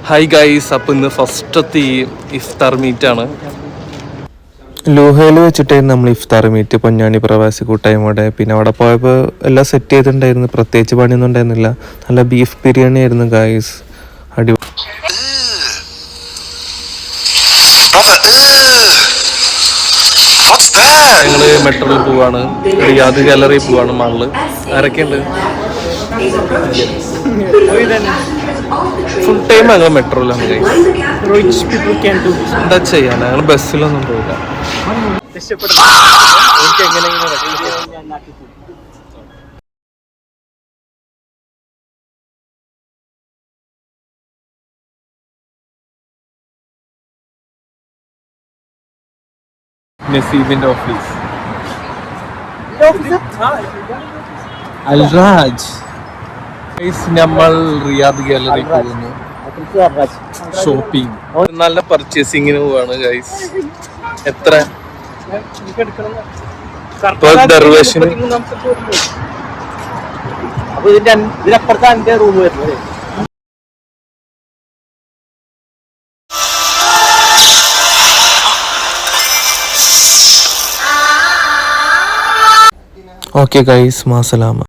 Hi guys, അപ്പം ഇന്ന് ഫസ്റ്റത്തെ ഈ ഇഫ്താർ മീറ്റാണ്. ലൂഹയിൽ വെച്ചിട്ടായിരുന്നു നമ്മൾ ഇഫ്താർ മീറ്റ്, പൊന്നാനി പ്രവാസി കൂട്ടായ്മയുടെ. പിന്നെ അവിടെ പോയപ്പോൾ എല്ലാം സെറ്റ് ചെയ്തിട്ടുണ്ടായിരുന്നു, പ്രത്യേകിച്ച് പണിയൊന്നും ഉണ്ടായിരുന്നില്ല. നല്ല ബീഫ് ബിരിയാണി ആയിരുന്നു ഗൈസ്, അടിപൊളി. ഞങ്ങൾ മെട്രോയിൽ പോവാണ്, റിയാദ് ഗാലറി പോവാണ്. മാളില് ആരൊക്കെയുണ്ട്? ഫുൾ ടൈം ഞങ്ങൾ മെട്രോയിലാണ് ഗൈസ്. എന്താ ചെയ്യാൻ, ഞങ്ങൾ ബസ്സിലൊന്നും പോയില്ല. നസീബിന്റെ ഓഫീസ് അൽറാജ്. നമ്മൾ റിയാദ് ഗാലറി പോകുന്നു, ഷോപ്പിംഗ്. നല്ല പർച്ചേസിങ്ങിന് പോവാണ് ഗൈസ്. എത്ര ദർവേഷിന്? അപ്പൊ ഇതിനപ്പുറത്താണ് എന്റെ റൂം വരുന്നത്. Okay guys, മാസലാമ.